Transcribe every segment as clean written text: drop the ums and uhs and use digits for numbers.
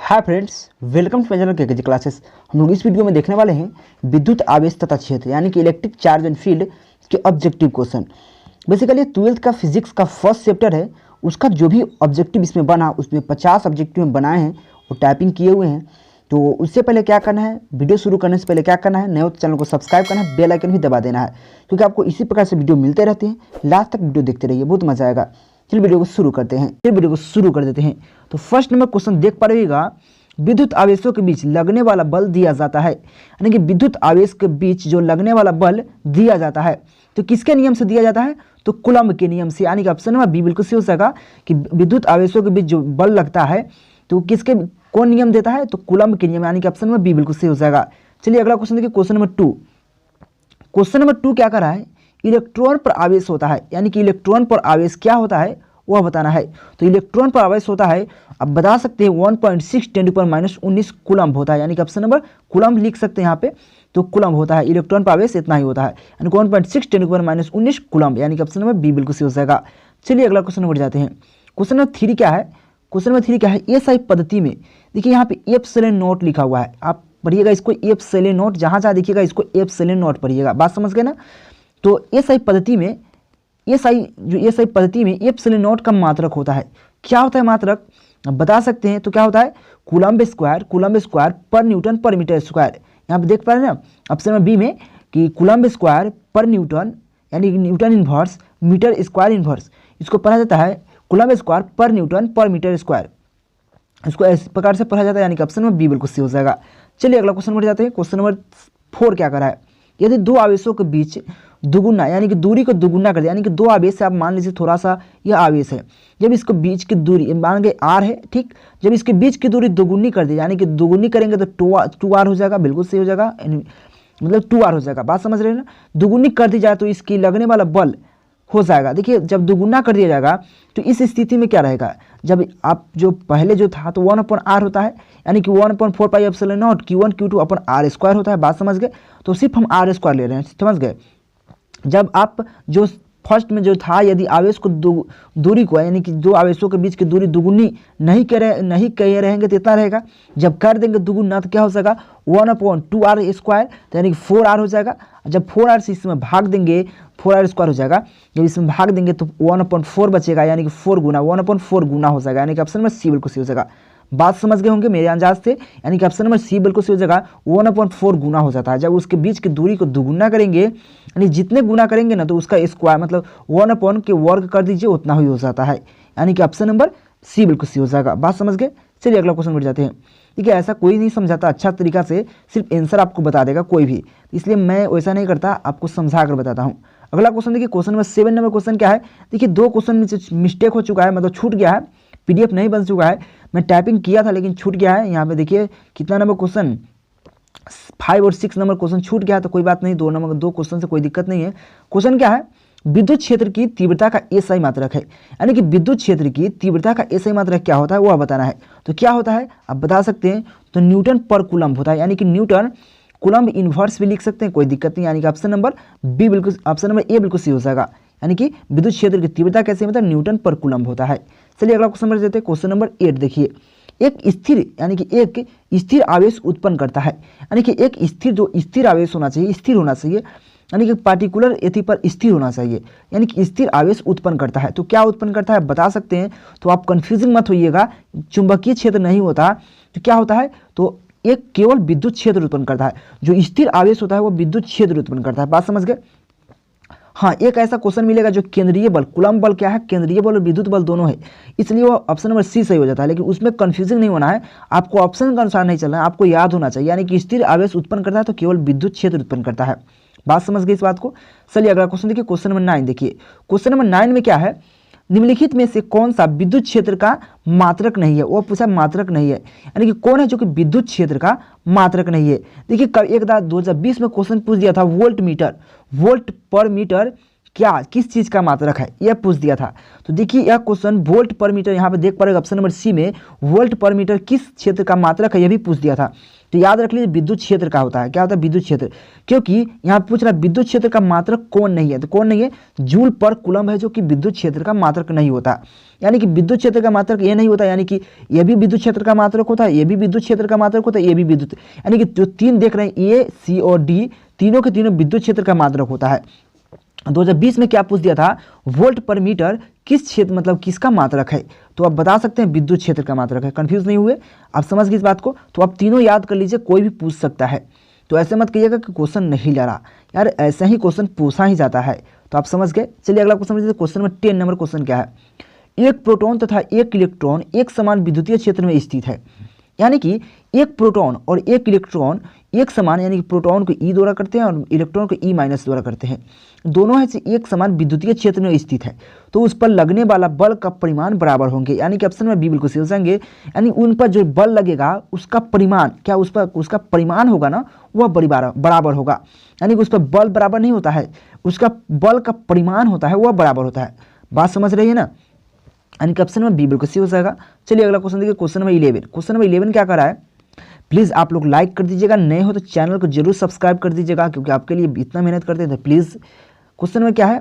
Hi friends, welcome to my channel KKG classes. हम लोग इस वीडियो में देखने वाले हैं विद्युत आवेश तथा क्षेत्र यानी कि इलेक्ट्रिक चार्ज एंड फील्ड के ऑब्जेक्टिव क्वेश्चन। बेसिकली 12th का फिजिक्स का फर्स्ट चैप्टर है, उसका जो भी ऑब्जेक्टिव इसमें बना उसमें 50 ऑब्जेक्टिव में बनाए हैं और टाइपिंग किए हुए हैं। तो उससे पहले क्या करना है, वीडियो शुरू करने से पहले क्या करना है, नए हो तो चैनल को सब्सक्राइब करना है, बेल आइकन भी दबा देना है, क्योंकि आपको इसी प्रकार से वीडियो मिलते रहते हैं। लास्ट तक वीडियो देखते रहिए, बहुत मजा आएगा। चलिए वीडियो को शुरू कर देते हैं। तो फर्स्ट नंबर क्वेश्चन देख पा रहिएगा, विद्युत आवेशों के बीच लगने वाला बल दिया जाता है, यानी कि विद्युत आवेश के बीच जो लगने वाला बल दिया जाता है तो किसके नियम से दिया जाता है, तो कूलम्ब के नियम से। यानी कि ऑप्शन नंबर बी बिल्कुल सही हो जाएगा कि विद्युत आवेशों के बीच जो बल लगता है तो किसके कौन नियम देता है, तो कूलम्ब के नियम, यानी कि ऑप्शन नंबर बी बिल्कुल सही हो जाएगा। चलिए अगला क्वेश्चन देखिए, क्वेश्चन नंबर 2। क्वेश्चन नंबर 2 क्या कर रहा है, इलेक्ट्रॉन पर आवेश होता है, यानी कि इलेक्ट्रॉन पर आवेश क्या होता है वह बताना है। तो इलेक्ट्रॉन पर आवेश होता है, अब बता सकते हैं 1.6 × 10⁻⁻⁰ कूलम्ब होता है, यानी कि ऑप्शन नंबर कूलम्ब लिख सकते हैं यहाँ पे, तो कूलम्ब होता है। इलेक्ट्रॉन पर आवेश इतना ही होता है, यानी 1.6 × 10⁻⁻⁰ कूलम्ब, यानी कि ऑप्शन नंबर बी बिल्कुल सही हो जाएगा। चलिए अगला क्वेश्चन नंबर जाते हैं। क्वेश्चन नंबर 3 क्या है, क्वेश्चन नंबर 3 क्या है, एसआई पद्धति में देखिए यहाँ पे एप्सिलॉन नॉट लिखा हुआ है, आप पढ़िएगा इसको एप्सिलॉन नॉट, जहाँ जहाँ देखिएगा इसको एप्सिलॉन नॉट पढ़िएगा, बात समझ गए ना। तो एसआई पद्धति में एसआई पद्धति में एप्सिलॉन नॉट का मात्रक होता है। क्या होता है मात्रक, बता सकते हैं, तो क्या होता है, कूलम्ब स्क्वायर पर न्यूटन पर मीटर स्क्वायर। यहाँ पे देख पा रहे हैं ना ऑप्शन नंबर बी में कि कूलम्ब स्क्वायर पर न्यूटन, यानी कि newton inverse metre square inverse, इसको पढ़ा जाता है कूलम्ब स्क्वायर पर न्यूटन पर मीटर स्क्वायर, इसको इस प्रकार से पढ़ा जाता है, यानी कि ऑप्शन नंबर बी बिल्कुल सही हो जाएगा। चलिए अगला क्वेश्चन नंबर जाते हैं। क्वेश्चन नंबर 4 क्या कर रहा है, यदि दो आवेशों के बीच दुगुना, यानी कि दूरी को दुगुना कर दिया, यानी कि दो आवेश से आप मान लीजिए थोड़ा सा यह आवेश है, जब इसको बीच की दूरी मान गए आर है, ठीक, जब इसके बीच की दूरी दुगुनी कर दी, यानी कि दुगुनी करेंगे तो 2r हो जाएगा, बिल्कुल सही हो जाएगा, मतलब 2r हो जाएगा, बात समझ रहे हैं ना। दुगुनी कर दी जाए तो इसकी लगने वाला बल हो जाएगा। देखिए जब दुगुना कर दिया जाएगा तो इस स्थिति में क्या रहेगा, जब आप जो पहले जो था तो 1/r होता है, यानी कि 1/4πε0 Q1 Q2 अपन r² होता है, बात समझ गए। तो सिर्फ हम r² ले रहे हैं, समझ गए। जब आप जो फर्स्ट में जो था, यदि आवेश को दूरी को, यानी कि दो आवेशों के बीच की दूरी दुगुनी नहीं कहे रहेंगे तो इतना रहेगा, जब कर देंगे दुगुना तो क्या हो जाएगा 1/2r², तो यानी कि 4r हो जाएगा। जब 4r से इसमें भाग देंगे 4r² हो जाएगा, जब इसमें भाग देंगे तो 1/4 बचेगा, यानी कि 1/4 गुना हो जाएगा, यानी कि ऑप्शन नंबर सी बिल्कुल सही हो जाएगा। बात समझ गए होंगे मेरे अंदाज से, यानी कि ऑप्शन नंबर सी बिल्कुल सही हो जाएगा। 1/4 गुना हो जाता है, जब उसके बीच की दूरी को दुगुना करेंगे, यानी जितने गुना करेंगे ना तो उसका स्क्वायर मतलब 1 के वर्ग कर दीजिए, उतना ही हो जाता है, यानी कि ऑप्शन नंबर सी बिल्कुल सही हो जाएगा। बात समझ गए। चलिए अगला क्वेश्चन बढ़ जाते हैं। ठीक है, ऐसा कोई नहीं समझाता अच्छा तरीका से, सिर्फ आंसर आपको बता देगा कोई भी, इसलिए मैं वैसा नहीं करता, आपको समझा कर बताता हूँ। अगला क्वेश्चन देखिए, क्वेश्चन नंबर 7 नंबर क्वेश्चन क्या है, देखिए 2 क्वेश्चन में मिस्टेक हो चुका है, मतलब छूट गया है, PDF नहीं बन चुका है, मैं टाइपिंग किया था लेकिन छूट गया है। यहाँ पे देखिए कितना नंबर क्वेश्चन, 5 और 6 नंबर क्वेश्चन छूट गया, तो कोई बात नहीं, 2 क्वेश्चन से कोई दिक्कत नहीं है। क्वेश्चन क्या है, विद्युत क्षेत्र की तीव्रता का एसआई मात्रक है, यानी कि विद्युत क्षेत्र की तीव्रता का एसआई मात्रक क्या होता है वह बताना है। तो क्या होता है आप बता सकते हैं, तो न्यूटन पर कूलम्ब होता है, यानी कि न्यूटन कूलम्ब इन्वर्स भी लिख सकते हैं, कोई दिक्कत नहीं, यानी कि ऑप्शन नंबर बी बिल्कुल, ऑप्शन नंबर ए बिल्कुल सही हो जाएगा, यानी कि विद्युत क्षेत्र की तीव्रता कैसे मतलब न्यूटन पर कूलम्ब होता है। चलिए अगला क्वेश्चन नंबर देते हैं। क्वेश्चन नंबर 8 देखिए, एक स्थिर, यानी कि एक स्थिर आवेश उत्पन्न करता है, यानी कि एक स्थिर, जो स्थिर आवेश होना चाहिए, स्थिर होना चाहिए, यानी कि पार्टिकुलर एथी पर स्थिर होना चाहिए, यानी कि स्थिर आवेश उत्पन्न करता है। तो क्या उत्पन्न करता है बता सकते हैं, तो आप कंफ्यूजिंग मत होइएगा, चुंबकीय क्षेत्र नहीं होता तो क्या होता है, तो एक केवल विद्युत क्षेत्र उत्पन्न करता है, जो स्थिर आवेश होता है वो विद्युत क्षेत्र उत्पन्न करता है, बात समझ गए। हाँ, एक ऐसा क्वेश्चन मिलेगा जो केंद्रीय बल, कूलम्ब बल क्या है, केंद्रीय बल और विद्युत बल दोनों है, इसलिए वो ऑप्शन नंबर सी सही हो जाता है, लेकिन उसमें कंफ्यूजिंग नहीं होना है, आपको ऑप्शन के अनुसार नहीं चलना है, आपको याद होना चाहिए, यानी कि स्थिर आवेश उत्पन्न करता है तो केवल विद्युत क्षेत्र उत्पन्न करता है, बात समझ गए इस बात को। चलिए अगला क्वेश्चन देखिए, क्वेश्चन नंबर 9 देखिए, क्वेश्चन नंबर 9 में क्या है, निम्नलिखित में से कौन सा विद्युत क्षेत्र का मात्रक नहीं है, वो पूछा मात्रक नहीं है, यानी कि कौन है जो कि विद्युत क्षेत्र का मात्रक नहीं है। देखिए एक 2020 में क्वेश्चन पूछ दिया था, वोल्ट पर मीटर क्या किस चीज़ का मात्रक है, यह पूछ दिया था। तो देखिए यह क्वेश्चन वोल्ट पर मीटर, यहाँ पे देख पा रहे ऑप्शन नंबर सी में वोल्ट पर मीटर किस क्षेत्र का मात्रक है, यह भी पूछ दिया था। तो याद रख लीजिए विद्युत क्षेत्र का होता है, क्या होता है विद्युत क्षेत्र, क्योंकि यहाँ पूछ रहा है विद्युत क्षेत्र का मात्रक कौन नहीं है, तो कौन नहीं है, जूल पर कूलम्ब है जो कि विद्युत क्षेत्र का मात्रक नहीं होता। यानी कि विद्युत क्षेत्र का मात्रक ये नहीं होता, यानी कि ये भी विद्युत क्षेत्र का मात्रक होता है, ये भी विद्युत क्षेत्र का मात्रक होता है, ये भी विद्युत, यानी कि जो तीन देख रहे हैं ए सी और डी तीनों के तीनों विद्युत क्षेत्र का मात्रक होता है। 2020 में क्या पूछ दिया था, वोल्ट पर मीटर किस क्षेत्र मतलब किसका मात्रक है, तो आप बता सकते हैं विद्युत क्षेत्र का मात्रक है। कंफ्यूज नहीं हुए, आप समझ गए इस बात को, तो आप तीनों याद कर लीजिए, कोई भी पूछ सकता है। तो ऐसे मत कहिएगा कि क्वेश्चन नहीं ला रहा, यार ऐसा ही क्वेश्चन पूछा ही जाता है। तो आप समझ गए। चलिए अगला क्वेश्चन लीजिए, क्वेश्चन नंबर 10 नंबर क्वेश्चन क्या है, एक प्रोटॉन तथा एक इलेक्ट्रॉन एक समान विद्युतीय क्षेत्र में स्थित है। यानी कि एक प्रोटॉन और एक इलेक्ट्रॉन एक समान, यानी कि प्रोटॉन को ई द्वारा करते हैं और इलेक्ट्रॉन को ई माइनस द्वारा करते हैं, दोनों है एक समान विद्युतीय क्षेत्र में स्थित है, तो उस पर लगने वाला बल का परिमाण बराबर होंगे। यानी कि ऑप्शन में बी बिल्कुल सही हो जाएंगे, यानी उन पर जो बल लगेगा उसका परिमाण, क्या उस पर उसका परिमाण होगा ना, वह बराबर होगा। यानी कि उस पर बल बराबर नहीं होता है, उसका बल का परिमाण होता है वह बराबर होता है। बात समझ रही है ना, यानी कि ऑप्शन में बी बिल्कुल सही हो जाएगा। चलिए अगला क्वेश्चन देखिए, क्वेश्चन नंबर 11। क्वेश्चन नंबर 11 क्या कर रहा है, प्लीज़ आप लोग लाइक कर दीजिएगा, नए हो तो चैनल को जरूर सब्सक्राइब कर दीजिएगा, क्योंकि आपके लिए इतना मेहनत करते हैं, तो प्लीज़। क्वेश्चन में क्या है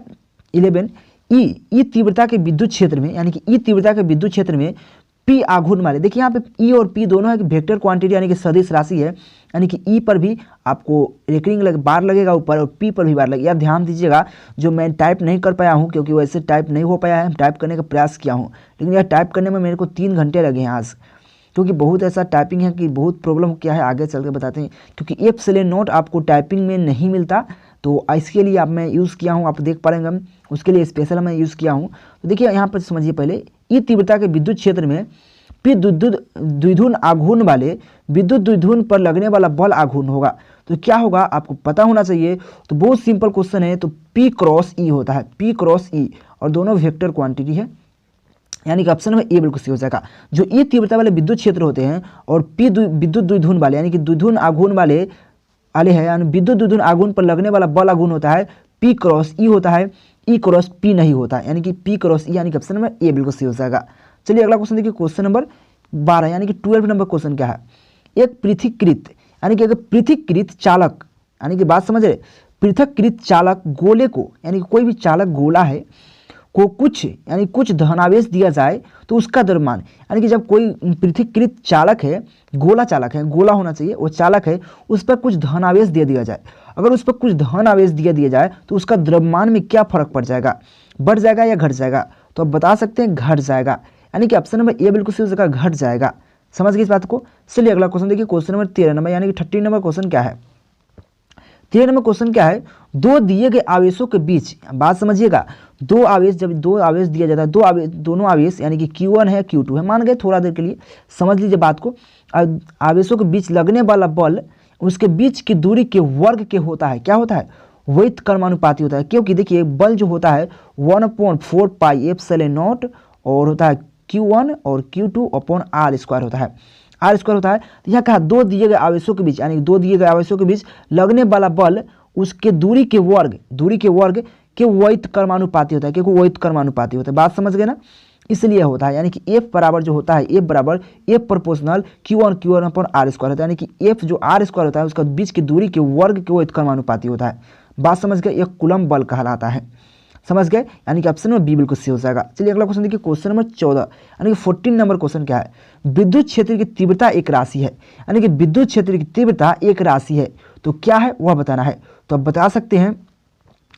11, ई तीव्रता के विद्युत क्षेत्र में, यानी कि ई तीव्रता के विद्युत क्षेत्र में पी आघूर्ण वाले, देखिए यहाँ पे ई और पी दोनों है कि वेक्टर क्वांटिटी यानी कि सदिश राशि है, यानी कि ई पर भी आपको रेकरिंग बार लगेगा ऊपर और पी पर भी बार लगेगा। यार ध्यान दीजिएगा, जो मैं टाइप नहीं कर पाया हूँ क्योंकि वैसे टाइप नहीं हो पाया है, टाइप करने का प्रयास किया हूँ, लेकिन यह टाइप करने में मेरे को 3 घंटे लगे हैं आज, क्योंकि बहुत ऐसा टाइपिंग है कि बहुत प्रॉब्लम क्या है आगे चल के बताते हैं, क्योंकि एप्सिलॉन नॉट आपको टाइपिंग में नहीं मिलता, तो इसके लिए आप मैं यूज़ किया हूँ, आप देख पाएंगे हम उसके लिए स्पेशल मैं यूज़ किया हूँ। तो देखिए यहाँ पर समझिए पहले, ई तीव्रता के विद्युत क्षेत्र में पी द्विध्रुव आघूर्ण वाले विद्युत द्विध्रुव पर लगने वाला बल आघूर्ण होगा, तो क्या होगा आपको पता होना चाहिए। तो बहुत सिंपल क्वेश्चन है, तो पी क्रॉस ई होता है, पी क्रॉस ई, और दोनों वेक्टर क्वांटिटी है, यानी कि ऑप्शन में ए बिल्कुल सही हो जाएगा। जो ई तीव्रता वाले विद्युत क्षेत्र होते हैं और पी विद्युत द्विध्रुव वाले, यानी कि द्विध्रुव आघूर्ण वाले है, यानी विद्युत द्विध्रुव आघूर्ण पर लगने वाला बल आघूर्ण होता है पी क्रॉस ई होता है, ई क्रॉस पी नहीं होता, यानी कि पी क्रॉस ई, यानी कि ऑप्शन में ए बिल्कुल सही हो जाएगा। चलिए अगला क्वेश्चन देखिए, क्वेश्चन नंबर 12, यानी कि 12 नंबर क्वेश्चन क्या है, एक पृथक्कृत, यानी कि अगर पृथक्कृत चालक, यानी कि बात समझ रहे, पृथक्कृत चालक गोले को, यानी कि कोई भी चालक गोला है को कुछ, यानी कुछ धनावेश दिया जाए तो उसका द्रव्यमान, यानी कि जब कोई पृथक्कृत चालक है, गोला चालक है, गोला होना चाहिए, वो चालक है, उस पर कुछ धनावेश दे दिया जाए, अगर उस पर कुछ धनावेश दिया जाए तो उसका द्रव्यमान में क्या फर्क पड़ जाएगा, बढ़ जाएगा या घट जाएगा, तो आप बता सकते हैं घट जाएगा, यानी कि ऑप्शन नंबर ए बिल्कुल सही हो जाएगा, घट जाएगा। समझ गए इस बात को। चलिए अगला क्वेश्चन देखिए, क्वेश्चन नंबर 13 नंबर, यानी कि 13 नंबर क्वेश्चन क्या है, 13 नंबर क्वेश्चन क्या है, दो दिए गए आवेशों के बीच, बात समझिएगा, दो आवेश, जब दो आवेश दिया जाता है, दोनों आवेश यानी कि Q1 है Q2 है, मान गए थोड़ा देर के लिए, समझ लीजिए बात को, आवेशों के बीच लगने वाला बल उसके बीच की दूरी के वर्ग के होता है, क्या होता है, वैध कर्मानुपाती होता है, क्योंकि देखिए बल जो होता है 1/4 पाई एप्सिलॉन नॉट और होता है Q1 और Q2 अपॉन आर स्क्वायर होता है, आर स्क्वायर होता है। तो यहाँ कहा दो दिए गए आवेशों के बीच, यानी दो दिए गए आवेशों के बीच लगने वाला बल उसके दूरी के वर्ग के वैध कर्मानुपाती होता है, क्योंकि वैध कर्मानुपाती होता है, बात समझ गए ना, इसलिए होता है, यानी कि एफ बराबर जो होता है, एफ बराबर F proportional Q1 upon R square होता है, यानी कि एफ जो आर स्क्वायर होता है उसका बीच की दूरी के वर्ग के वैध कर्मानुपाती होता है। बात समझ गए, एक कूलम्ब बल कहलाता है, समझ गए, यानी कि ऑप्शन में बी बिल्कुल सही हो जाएगा। चलिए अगला क्वेश्चन देखिए, क्वेश्चन नंबर 14, यानी कि 14 नंबर क्वेश्चन क्या है, विद्युत क्षेत्र की तीव्रता एक राशि है, यानी कि विद्युत क्षेत्र की तीव्रता एक राशि है, तो क्या है वह बताना है। तो आप बता सकते हैं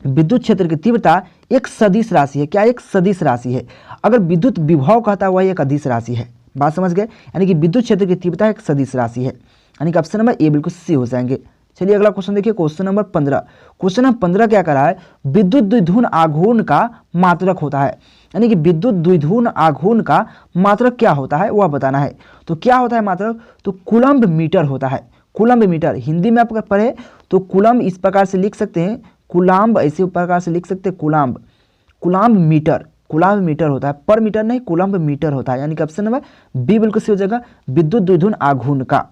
विद्युत क्षेत्र की तीव्रता एक सदिश राशि है, क्या एक सदिश राशि है, अगर विद्युत विभव कहता है वह एक अदिश राशि है, बात समझ गए, यानी कि विद्युत क्षेत्र की तीव्रता एक सदिश राशि है, यानी कि ऑप्शन नंबर ए बिल्कुल सही हो जाएंगे। चलिए अगला क्वेश्चन देखिए, क्वेश्चन नंबर 15, क्वेश्चन नंबर 15 क्या कर रहा है, विद्युत द्विध्रुव आघूर्ण का मात्रक होता है, यानी कि विद्युत द्विध्रुव आघूर्ण का मात्रक क्या होता है वह बताना है। तो क्या होता है मात्रक, तो कूलम्ब मीटर होता है, कूलम्ब मीटर, हिंदी में आप पढ़े तो कूलम्ब इस प्रकार से लिख सकते हैं, कूलम्ब ऐसे प्रकार से लिख सकते हैं, कूलम्ब मीटर होता है, पर मीटर नहीं कूलम्ब मीटर होता है, यानी कि ऑप्शन नंबर बी बिल्कुल सही हो जाएगा, विद्युत द्विध्रुव आघूर्ण का।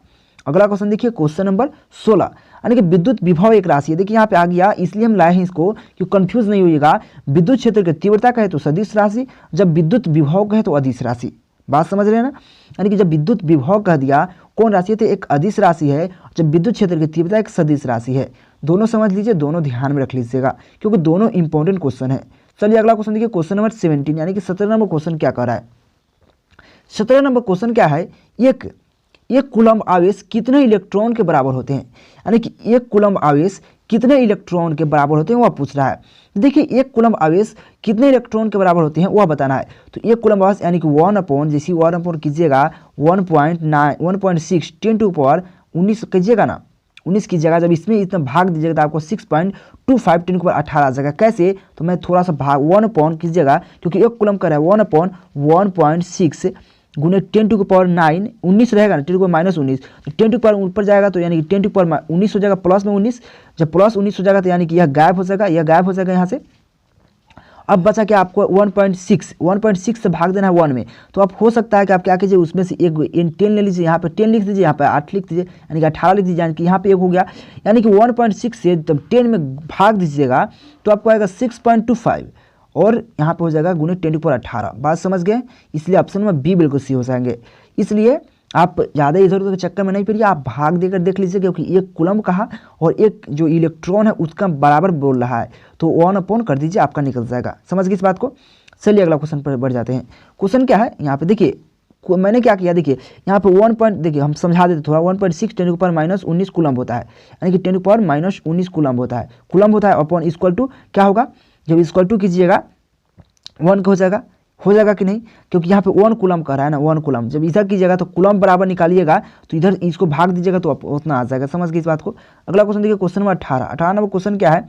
अगला क्वेश्चन देखिए, क्वेश्चन नंबर 16, यानी कि विद्युत विभव एक राशि है। देखिए यहाँ पे आ गया, इसलिए हम लाए हैं इसको कि कंफ्यूज नहीं होइएगा। विद्युत क्षेत्र की तीव्रता कहे तो सदिश राशि, जब विद्युत विभव कहे तो अदिश राशि। बात समझ रहे हैं ना। यानी कि जब विद्युत विभव कह दिया कौन राशि है तो एक अदिश राशि है, जब विद्युत क्षेत्र की तीव्रता एक सदिश राशि है। दोनों समझ लीजिए, दोनों ध्यान में रख लीजिएगा क्योंकि दोनों इंपॉर्टेंट क्वेश्चन है। चलिए अगला क्वेश्चन देखिए, क्वेश्चन नंबर 17 यानी कि 17 नंबर क्वेश्चन क्या कह रहा है। 17 नंबर क्वेश्चन क्या है, एक कूलम्ब आवेश कितने इलेक्ट्रॉन के बराबर होते हैं। यानी कि एक कूलम्ब आवेश कितने इलेक्ट्रॉन के बराबर होते हैं वह पूछ रहा है। देखिए एक कूलम्ब आवेश कितने इलेक्ट्रॉन के बराबर होते हैं वह बताना है। तो एक कूलम्ब आवेश यानी कि 1 जैसे 1 कीजिएगा 1.6 10 टू पावर 19 कीजिएगा ना, 19 कीजिएगा। जब इसमें इतना भाग दीजिएगा तो आपको 6.25 10 की 18 आ जाएगा। कैसे, तो मैं थोड़ा सा भाग 1 कीजिएगा क्योंकि एक कूलम्ब का है 1/1.6 गुने 10 टू पावर 9 19 रहेगा ना, 10 टू पावर -19 तो 10 टू पावर ऊपर जाएगा तो यानी कि 10 टू पावर 19 हो जाएगा, प्लस में 19। जब प्लस 19 हो जाएगा तो यानी कि यह गायब हो जाएगा, यह गायब हो जाएगा यहाँ से। अब बचा क्या आपको 1.6 से भाग देना है 1 में। तो आप हो सकता है कि आप क्या कीजिए उसमें से एक 10 ले लीजिए, यहाँ पे 10 लिख दीजिए, यहाँ पे 8 लिख दीजिए, यानी कि 18 लिख दीजिए, यानी कि यहाँ पे एक हो गया। यानी कि 1.6 से जब 10 में भाग दीजिएगा तो आपको आएगा 6.25 और यहाँ पे हो जाएगा गुने 10 टू पावर 18। बात समझ गए, इसलिए ऑप्शन में बी बिल्कुल सी हो जाएंगे। इसलिए आप ज़्यादा इधर उधर के चक्कर में नहीं पड़िए, आप भाग देकर देख लीजिए क्योंकि एक कूलम्ब कहा और एक जो इलेक्ट्रॉन है उसका बराबर बोल रहा है तो 1 कर दीजिए, आपका निकल जाएगा। समझ गए इस बात को। चलिए अगला क्वेश्चन पर बढ़ जाते हैं। क्वेश्चन क्या है यहाँ पे देखिए, मैंने क्या किया देखिए यहाँ पे 1 पॉइंट देखिए हम समझा देते थोड़ा। 1.6 10 टू पावर -19 कूलम्ब होता है, यानी कि 10 टू पावर -19 कूलम्ब होता है। कूलम्ब होता है अपॉन इक्वल टू क्या होगा, जब इक्वल टू कीजिएगा 1 का हो जाएगा कि नहीं, क्योंकि यहाँ पे 1 कूलम्ब कह रहा है ना, 1 कूलम्ब। जब इधर कीजिएगा तो कूलम्ब बराबर निकालिएगा तो इधर इसको भाग दीजिएगा तो उतना आ जाएगा। समझ गए इस बात को। अगला क्वेश्चन देखिए, क्वेश्चन नंबर 18 नंबर क्वेश्चन क्या है,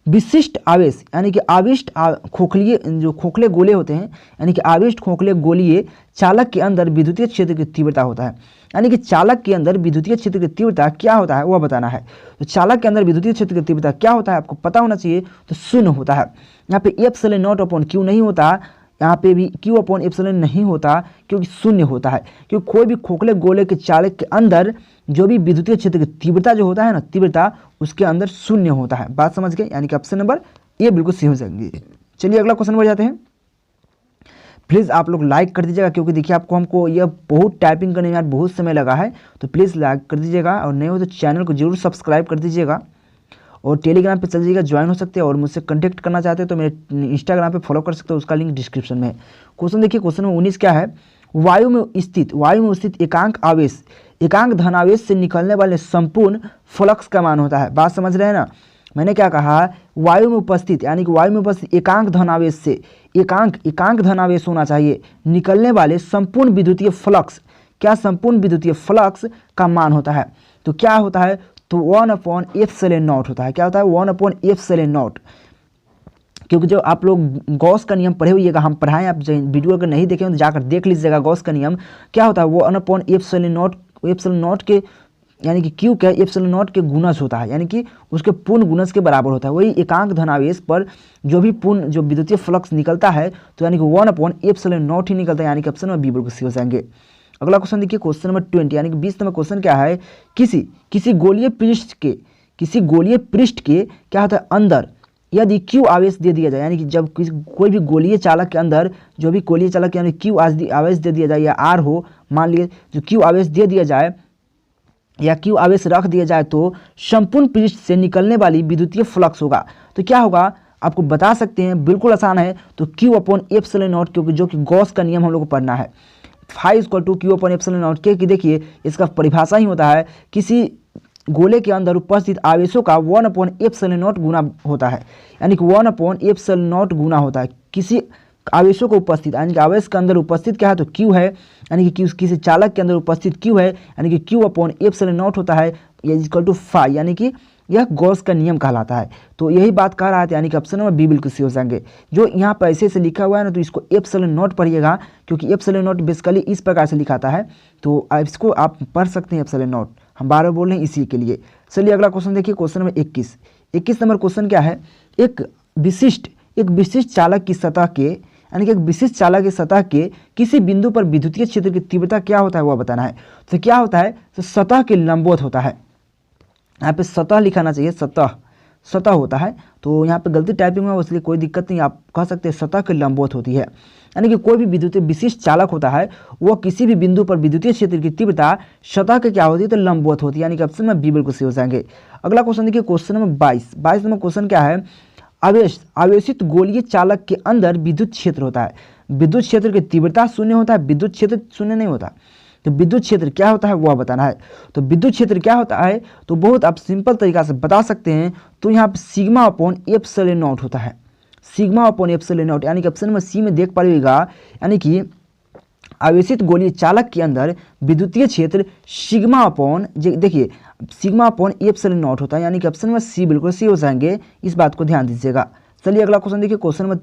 विशिष्ट आवेश यानी कि आविष्ट खोखलीय जो खोखले गोले होते हैं, यानी कि आविष्ट खोखले गोलीय चालक के अंदर विद्युतीय क्षेत्र की तीव्रता होता है। यानी कि चालक के अंदर विद्युतीय क्षेत्र की तीव्रता क्या होता है वह बताना है। तो चालक के अंदर विद्युतीय क्षेत्र की तीव्रता क्या होता है आपको पता होना चाहिए, तो 0 होता है। यहाँ पे ε0/q नहीं होता, यहाँ पे भी Q/ε नहीं होता क्योंकि 0 होता है। क्योंकि कोई भी खोखले गोले के चालक के अंदर जो भी विद्युतीय क्षेत्र की तीव्रता जो होता है ना, तीव्रता उसके अंदर 0 होता है। बात समझ गए, यानी कि ऑप्शन नंबर ए बिल्कुल सही हो जाएंगे। चलिए अगला क्वेश्चन बढ़ जाते हैं। प्लीज़ आप लोग लाइक कर दीजिएगा क्योंकि देखिए हमको यह बहुत टाइपिंग करने में यार बहुत समय लगा है, तो प्लीज़ लाइक कर दीजिएगा और नहीं हो तो चैनल को जरूर सब्सक्राइब कर दीजिएगा और टेलीग्राम पे चल जाइएगा, ज्वाइन हो सकते हैं और मुझसे कांटेक्ट करना चाहते हैं तो मेरे इंस्टाग्राम पे फॉलो कर सकते हो, उसका लिंक डिस्क्रिप्शन में है। क्वेश्चन देखिए, क्वेश्चन नंबर 19 क्या है, वायु में स्थित एकांक आवेश एकांक धनावेश से निकलने वाले संपूर्ण फ्लक्स का मान होता है। बात समझ रहे हैं ना। मैंने क्या कहा, वायु में उपस्थित यानी कि वायु में उपस्थित एकांक धनावेश से एकांक धनावेश होना चाहिए, निकलने वाले संपूर्ण विद्युतीय फ्लक्स, क्या संपूर्ण विद्युतीय फ्लक्स का मान होता है। तो क्या होता है, तो 1/ε0 होता है। क्या होता है, 1/ε0। क्योंकि जो आप लोग गॉस का नियम पढ़े हुइएगा, हम पढ़ाएं, आप वीडियो अगर नहीं देखें तो जाकर देख लीजिएगा। गॉस का नियम क्या होता है, वो 1/ε0 के यानी कि क्यू क्या ε0 के गुणज होता है, यानी कि उसके पूर्ण गुणज के बराबर होता है। वही एकांक धनावेश पर जो भी पूर्ण जो विद्युतीय फ्लक्स निकलता है तो यानी कि 1/ε0 ही निकलता है, यानी कि ऑप्शन में बी बिल्कुल सही हो जाएंगे। अगला क्वेश्चन देखिए, क्वेश्चन नंबर 20 यानी कि 20 नंबर क्वेश्चन क्या है, किसी गोलीय पृष्ठ के क्या होता है अंदर यदि क्यू आवेश दे दिया जाए, यानी कि जब कोई भी गोलीय चालक के अंदर जो भी गोलीय चालक यानी क्यू आवेश दे दिया जाए या आर हो, मान लिए जो क्यू आवेश दे दिया जाए या क्यू आवेश रख दिया जाए तो संपूर्ण पृष्ठ से निकलने वाली विद्युतीय फ्लक्स होगा। तो क्या होगा आपको बता सकते हैं, बिल्कुल आसान है। तो Q/ε0, क्योंकि जो कि गॉस का नियम हम लोग को पढ़ना है, फाई = Q/ε0 कि देखिए इसका परिभाषा ही होता है किसी गोले के अंदर उपस्थित आवेशों का 1/ε0 गुना होता है, यानी कि 1/ε0 गुना होता है किसी आवेशों को उपस्थित, यानी कि आवेश के अंदर उपस्थित क्या है तो Q है, यानी कि किसी चालक के अंदर उपस्थित Q है, यानी कि Q/ε0 होता है = फाई, यानी कि यह गॉस का नियम कहलाता है। तो यही बात कह रहा था, यानी कि ऑप्शन नंबर बी बिल्कुल सही हो जाएंगे। जो यहाँ पर ऐसे से लिखा हुआ है ना, तो इसको ε0 पढ़िएगा क्योंकि ε0 बेसिकली इस प्रकार से लिखाता है, तो इसको आप पढ़ सकते हैं ε0। हम बार बार बोल रहे हैं इसी के लिए। चलिए अगला क्वेश्चन देखिए, क्वेश्चन नंबर 21 नंबर क्वेश्चन क्या है, एक विशिष्ट चालक की सतह के, यानी कि एक विशिष्ट चालक की सतह के किसी बिंदु पर विद्युतीय क्षेत्र की तीव्रता क्या होता है वह बताना है। तो क्या होता है, तो सतह के लंबवत होता है, यहाँ पे सतह लिखाना चाहिए, सतह सतह होता है, तो यहाँ पे गलती टाइपिंग में, इसलिए कोई दिक्कत नहीं, आप कह सकते हैं सतह के लंबवत होती है। यानी कि कोई भी विद्युतीय विशिष्ट चालक होता है वह किसी भी बिंदु पर विद्युतीय क्षेत्र की तीव्रता सतह के क्या होती है, तो लंबवत होती है, यानी कि ऑप्शन में बी बिल्कुल सही हो जाएंगे। अगला क्वेश्चन देखिए, क्वेश्चन नंबर 22 नंबर क्वेश्चन क्या है, आवेशित गोलीय चालक के अंदर विद्युत क्षेत्र होता है, विद्युत क्षेत्र की तीव्रता शून्य होता है, विद्युत क्षेत्र शून्य नहीं होता, तो विद्युत क्षेत्र क्या होता है वह बताना है। तो विद्युत क्षेत्र क्या होता है, तो बहुत आप सिंपल तरीका से बता सकते हैं, तो यहाँ पर सिग्मा अपॉन एप्सिलॉन नॉट होता है, सिग्मा अपॉन एप्सिलॉन नॉट, यानी कि ऑप्शन नंबर सी में देख पाइएगा, यानी कि आवेशित गोलीय चालक के अंदर विद्युतीय क्षेत्र सिग्मा अपॉन, देखिए सिग्मा अपॉन एप्सिलॉन नॉट होता है, यानी कि ऑप्शन नंबर सी बिल्कुल सी हो जाएंगे, इस बात को ध्यान दीजिएगा। चलिए अगला क्वेश्चन देखिए, क्वेश्चन नंबर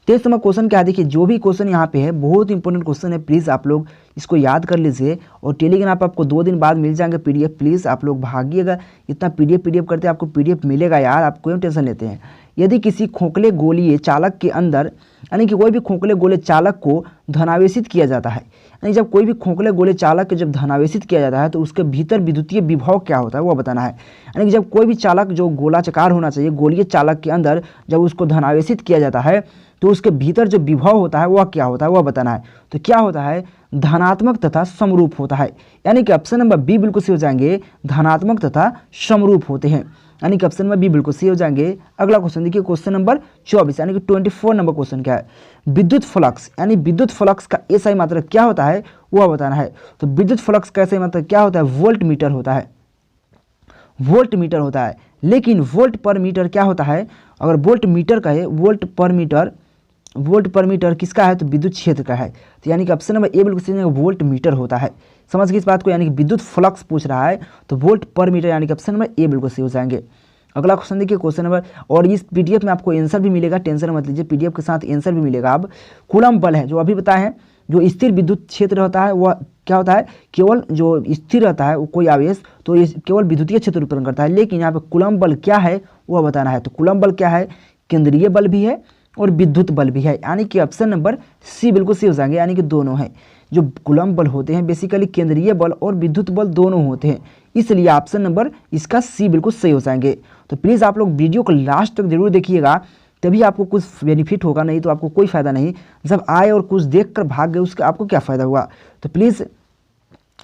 23 नंबर क्वेश्चन क्या है, देखिए जो भी क्वेश्चन यहाँ पे है बहुत इंपॉर्टेंट क्वेश्चन है, प्लीज़ आप लोग इसको याद कर लीजिए, और टेलीग्राम पर आपको 2 दिन बाद मिल जाएंगे पीडीएफ, प्लीज़ आप लोग भागिएगा, इतना पीडीएफ करते हैं आपको पीडीएफ मिलेगा यार, आप क्यों टेंशन लेते हैं। यदि किसी खोखले गोलीय चालक के अंदर, यानी कि कोई भी खोखले गोले चालक को धनावेशित किया जाता है, यानी जब कोई भी खोखले गोले चालक के जब धनावेशित किया जाता है तो उसके भीतर विद्युतीय विभव क्या होता है वो बताना है। यानी कि जब कोई भी चालक जो गोलाकार होना चाहिए, गोलीय चालक के अंदर जब उसको धनावेशित किया जाता है तो उसके भीतर जो विभव होता है वह क्या होता है वह बताना है। तो क्या होता है, धनात्मक तथा समरूप होता है, यानी कि ऑप्शन नंबर बी बिल्कुल सही हो जाएंगे, धनात्मक तथा समरूप होते हैं, यानी कि ऑप्शन नंबर बी बिल्कुल सही हो जाएंगे। अगला क्वेश्चन देखिए, क्वेश्चन नंबर 24 यानी कि 24 नंबर क्वेश्चन क्या है, विद्युत फ्लक्स, यानी विद्युत फ्लक्स का एसआई मात्रक क्या होता है वह बताना है। तो विद्युत फ्लक्स का एसआई मात्रक क्या होता है, वोल्ट मीटर होता है, वोल्ट मीटर होता है। लेकिन वोल्ट पर मीटर क्या होता है, अगर वोल्ट मीटर का है, वोल्ट पर मीटर किसका है, तो विद्युत क्षेत्र का है, तो यानी कि ऑप्शन नंबर ए बिल्कुल सही है, वोल्ट मीटर होता है। समझ गए इस बात को, यानी कि विद्युत फ्लक्स पूछ रहा है तो वोल्ट पर मीटर, यानी कि ऑप्शन नंबर ए बिल्कुल सही हो जाएंगे। अगला क्वेश्चन देखिए, क्वेश्चन नंबर, और इस पीडीएफ में आपको आंसर भी मिलेगा, टेंशन मत लीजिए, पीडीएफ के साथ आंसर भी मिलेगा। अब कूलम्ब बल है जो अभी बताए हैं, जो स्थिर विद्युत क्षेत्र होता है वह क्या होता है, केवल जो स्थिर रहता है वो कोई आवेश, तो ये केवल विद्युतीय क्षेत्र उत्पन्न करता है। लेकिन यहाँ पे कूलम्ब बल क्या है वह बताना है। तो कूलम्ब बल क्या है, केंद्रीय बल भी है और विद्युत बल भी है, यानी कि ऑप्शन नंबर सी बिल्कुल सही हो जाएंगे, यानी कि दोनों है। जो कूलम्ब बल होते हैं बेसिकली केंद्रीय बल और विद्युत बल दोनों होते हैं, इसलिए ऑप्शन नंबर इसका सी बिल्कुल सही हो जाएंगे। तो प्लीज़ आप लोग वीडियो को लास्ट तक जरूर देखिएगा, तभी आपको कुछ बेनिफिट होगा, नहीं तो आपको कोई फ़ायदा नहीं। जब आए और कुछ देख कर भाग गए उसका आपको क्या फ़ायदा हुआ। तो प्लीज़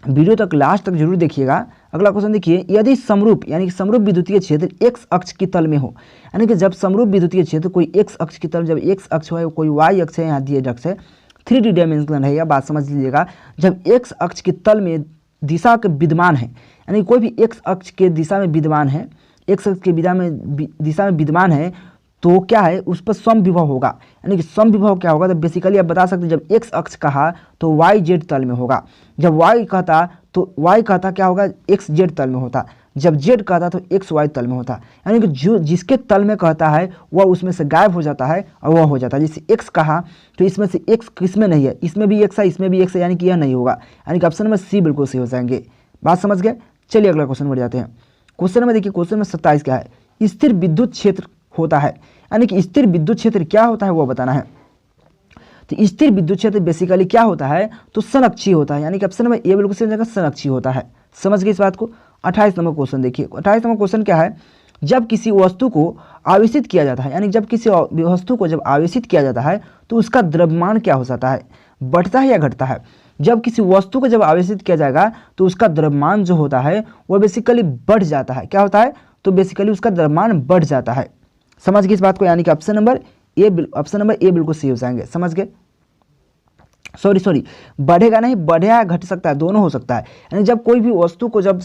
वीडियो तक लास्ट तक जरूर देखिएगा। अगला क्वेश्चन देखिए, यदि समरूप, यानी कि समरूप विद्युतीय क्षेत्र एक्स अक्ष की तल में हो, यानी कि जब समरूप विद्युतीय क्षेत्र कोई एक्स अक्ष की तल, जब एक्स अक्ष है कोई वाई अक्ष है, यहाँ दिए अक्ष है, 3D डायमेंशनल है, यह बात समझ लीजिएगा। जब एक्स अक्ष के तल में दिशा के विद्यमान है, यानी कोई भी एक्स अक्ष के दिशा में विद्यमान है, एक्स अक्ष के दिशा में विद्यमान है, तो क्या है उस पर समविभव होगा, यानी कि समविभव क्या होगा, तो बेसिकली आप बता सकते हैं जब एक्स अक्ष कहा तो वाई जेड तल में होगा, जब वाई कहता तो वाई कहता क्या होगा, एक्स जेड तल में होता, जब जेड कहता तो एक्स वाई तल में होता, यानी कि जो जिसके तल में कहता है वह उसमें से गायब हो जाता है और वह हो जाता है। जैसे एक्स कहा तो इसमें से एक्स किसमें नहीं है, इसमें भी एक्स है, इसमें भी एक्स है, यानी कि यह नहीं होगा, यानी कि ऑप्शन नंबर सी बिल्कुल सही हो जाएंगे। बात समझ गए। चलिए अगला क्वेश्चन बढ़ जाते हैं। क्वेश्चन में देखिए, क्वेश्चन में 27 क्या है, स्थिर विद्युत क्षेत्र होता है, यानी कि स्थिर विद्युत क्षेत्र क्या होता है वो बताना है। तो स्थिर विद्युत क्षेत्र बेसिकली क्या होता है, तो संरक्षी होता है, यानी कि ऑप्शन नंबर ए बिल्कुल सही जगह संरक्षी होता है। समझ गए इस बात को। 28 नंबर क्वेश्चन देखिए, 28 नंबर क्वेश्चन क्या है, जब किसी वस्तु को आवेशित किया जाता है, यानी जब किसी वस्तु को जब आवेशित किया जाता है तो उसका द्रव्यमान क्या हो जाता है, बढ़ता है या घटता है। जब किसी वस्तु को जब आवेशित किया जाएगा तो उसका द्रव्यमान जो होता है वह बेसिकली बढ़ जाता है, क्या होता है, तो बेसिकली उसका द्रव्यमान बढ़ जाता है। समझ गए इस बात को, यानी कि ऑप्शन नंबर ए बिल्कुल सही हो जाएंगे। समझ गए। सॉरी बढ़ेगा नहीं, बढ़ेगा घट सकता है, दोनों हो सकता है। यानी जब कोई भी वस्तु को जब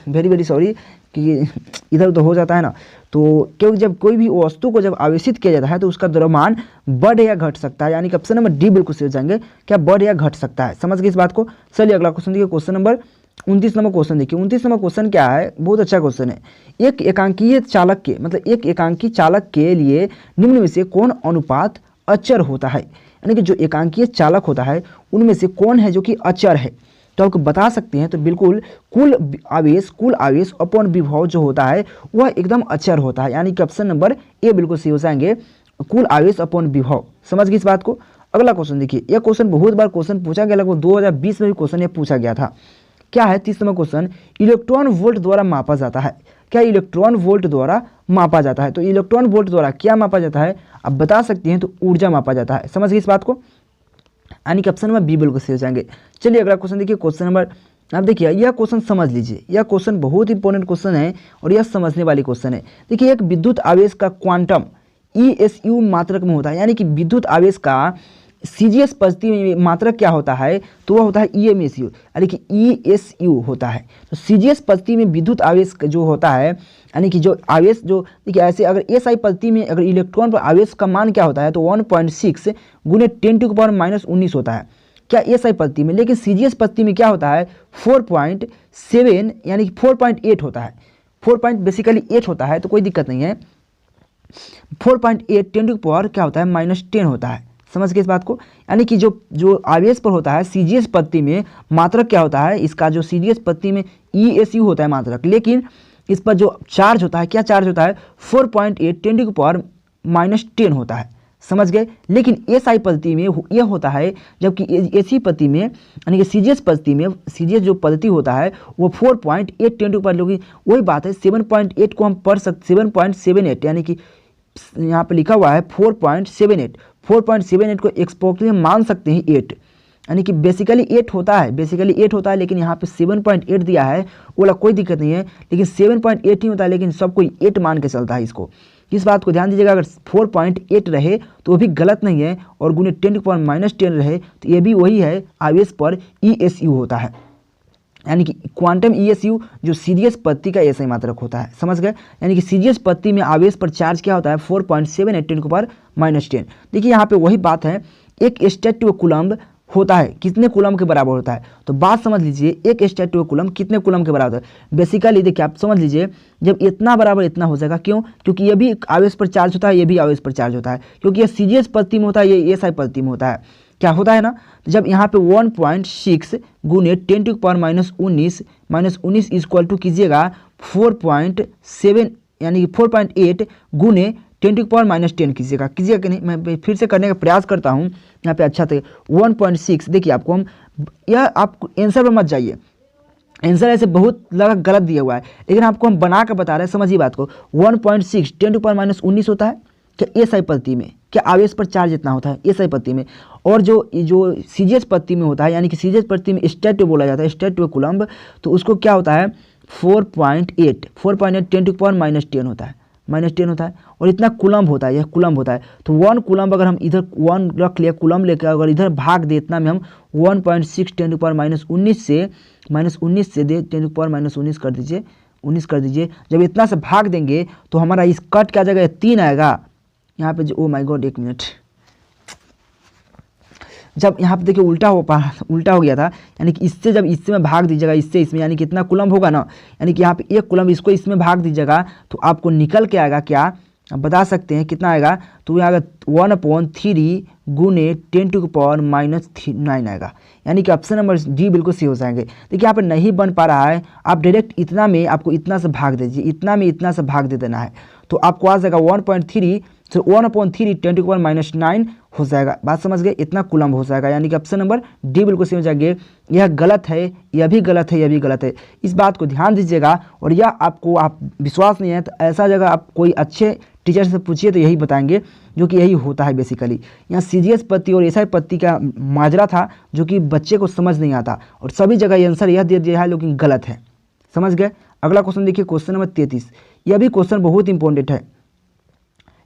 वेरी सॉरी कि इधर उधर हो जाता है ना, तो क्योंकि जब कोई भी वस्तु को जब आवेशित किया जाता है तो उसका द्रव्यमान बढ़ या घट सकता है, यानी कि ऑप्शन नंबर डी बिल्कुल सही हो जाएंगे, क्या बढ़ या घट सकता है। समझ गए इस बात को। चलिए अगला क्वेश्चन देखिए, क्वेश्चन नंबर 29 नंबर क्वेश्चन देखिए। 29 नंबर क्वेश्चन क्या है, बहुत अच्छा क्वेश्चन है। एक एकांकीय चालक के, मतलब एक एकांकी चालक के लिए निम्न में से कौन अनुपात अचर होता है, यानी कि जो एकांकीय चालक होता है उनमें से कौन है जो कि अचर है, तो आपको बता सकते हैं। तो बिल्कुल कुल आवेश अपॉन विभव जो होता है वह एकदम अचर होता है, यानी कि ऑप्शन नंबर ए बिल्कुल सही हो जाएंगे, कुल आवेश अपॉन विभव। समझ गए इस बात को। अगला क्वेश्चन देखिए, यह क्वेश्चन बहुत बार क्वेश्चन पूछा गया, लगभग 2020 में भी क्वेश्चन ये पूछा गया था। क्या है 30 नंबर क्वेश्चन, इलेक्ट्रॉन वोल्ट द्वारा मापा जाता है। क्या इलेक्ट्रॉन वोल्ट द्वारा मापा जाता है? तो इलेक्ट्रॉन वोल्ट द्वारा क्या मापा जाता है आप बता सकते हैं, तो ऊर्जा मापा जाता है। समझ गए इस बात को, यानी कि ऑप्शन नंबर बी बिल्कुल सही हो जाएंगे। चलिए अगला क्वेश्चन देखिए, क्वेश्चन नंबर, आप देखिए यह क्वेश्चन समझ लीजिए, यह क्वेश्चन बहुत इंपॉर्टेंट क्वेश्चन है और यह समझने वाली क्वेश्चन है। देखिए एक विद्युत आवेश का क्वांटम ESU मात्रक में होता है, यानी कि विद्युत आवेश का CGS पद्धति में मात्रक क्या होता है, तो वह होता है EMSU, यानी कि ESU होता है। तो CGS पद्धति में विद्युत आवेश जो होता है, यानी कि जो आवेश जो देखिए ऐसे, अगर SI पद्धति में अगर इलेक्ट्रॉन पर आवेश का मान क्या होता है, तो 1.6 गुने 10⁻⁻19 होता है, क्या SI पद्धति में। लेकिन CGS पद्धति में क्या होता है 4.7 यानी कि 4.8 होता है, 4 बेसिकली 8 होता है, तो कोई दिक्कत नहीं है। 4.8 10⁻ क्या होता है -10 होता है। समझ गए इस बात को, यानी कि जो आवेश पर होता है CGS पद्धति में मात्रक क्या होता है, इसका जो CGS पद्धति में ESU होता है मात्रक, लेकिन इस पर जो चार्ज होता है, क्या चार्ज होता है 4.8 10⁻10 होता है। समझ गए, लेकिन SI पद्धति में यह होता है, जबकि SI पद्धति में यानी कि CGS पद्धति में CGS जो पद्धति होता है वो 4.8 10⁻, लोग वही बात है 7.8 को हम पढ़ सकते 7.78, यानी कि यहाँ पे लिखा हुआ है 4.78 को एक्सपोनेंशियल मान सकते हैं 8, यानी कि बेसिकली 8 होता है, लेकिन यहाँ पे 7.8 दिया है, बोला कोई दिक्कत नहीं है, लेकिन 7.8 ही होता है, लेकिन सब कोई 8 मान के चलता है इसको। इस बात को ध्यान दीजिएगा, अगर 4.8 रहे तो वो भी गलत नहीं है, और गुने 10⁻⁻10 रहे तो ये भी वही है, आवेश पर ESU होता है, यानी कि क्वांटम ESU जो CGS पद्धति का SI मात्रक होता है। समझ गए, यानी कि CGS पद्धति में आवेश पर चार्ज क्या होता है 4.7 10⁻⁻10। देखिए यहाँ पे वही बात है, एक स्टैटिक कूलम्ब होता है कितने कूलम्ब के बराबर होता है, तो बात समझ लीजिए, एक स्टैटिक कूलम्ब कितने कूलम्ब के बराबर होता है। बेसिकली देखिए आप समझ लीजिए, जब इतना बराबर इतना हो जाएगा, क्यों, क्योंकि ये भी आवेश पर चार्ज होता है, ये भी आवेश पर चार्ज होता है, क्योंकि ये CGS पद्धति में होता है, ये SI पद्धति में होता है। क्या होता है ना, तो जब यहाँ पे 1.6 गुने 10⁻⁻19 इक्वल टू कीजिएगा 4.7 यानी कि 4.8 गुने 10⁻⁻10 कीजिएगा कि नहीं। मैं फिर से करने का प्रयास करता हूँ यहाँ पे अच्छा थे 1.6। देखिए आपको हम यह आप आंसर पर मत जाइए, आंसर ऐसे बहुत लगा गलत दिया हुआ है, लेकिन आपको हम बना कर बता रहे हैं, समझिए बात को। 1.6 10⁻⁻19 होता है क्या SI पद्धति में, क्या आवेश पर चार्ज इतना होता है SI पद्धति में, और जो CGS पद्धति में होता है, यानी कि CGS पद्धति में स्टैटिक बोला जाता है, स्टैटिक कूलम्ब, तो उसको क्या होता है 4.8 10⁻⁻10 होता है, -10 होता है, और इतना कूलम्ब होता है, यह कूलम्ब होता है। तो 1 कूलम्ब अगर हम इधर 1 रख लिया कूलम्ब लेकर, अगर इधर भाग दे इतना में हम 1.6 10⁻⁻19 से दे 10⁻⁻19 कर दीजिए, 19 कर दीजिए। जब इतना से भाग देंगे तो हमारा इस कट क्या जगह 3 आएगा यहाँ पे। ओ माय गॉड, 1 मिनट, जब यहाँ पे देखिए उल्टा हो गया था, यानी कि इससे जब इससे में भाग दीजिएगा, इससे इसमें, यानी कि इतना कूलम्ब होगा ना, यानी कि यहाँ पे 1 कूलम्ब, इसको इसमें भाग दीजिएगा तो आपको निकल के आएगा क्या, आप बता सकते हैं कितना आएगा, तो यहाँ आएगा 1/3 गुने 10⁻⁻9 आएगा, यानी कि ऑप्शन नंबर डी बिल्कुल सही हो जाएंगे। देखिए यहाँ पर नहीं बन पा रहा है, आप डायरेक्ट इतना में आपको इतना से भाग दीजिए, इतना में इतना से भाग दे देना है, तो आपको आ जाएगा 1.3, तो 1/3 10⁻⁹ हो जाएगा। बात समझ गए, इतना कूलम्ब हो जाएगा, यानी कि ऑप्शन नंबर डी बिल्कुल सही हो जाएंगे। यह गलत है, यह भी गलत है, यह भी गलत है, इस बात को ध्यान दीजिएगा। और यह आपको आप विश्वास नहीं है तो ऐसा जगह आप कोई अच्छे टीचर से पूछिए तो यही बताएंगे, जो कि यही होता है बेसिकली। यहाँ CGS पद्धति और SI पद्धति का माजरा था, जो कि बच्चे को समझ नहीं आता, और सभी जगह ये आंसर यह दे दिया है, लेकिन गलत है। समझ गए, अगला क्वेश्चन देखिए, क्वेश्चन नंबर 33। यह भी क्वेश्चन बहुत इंपॉर्टेंट है,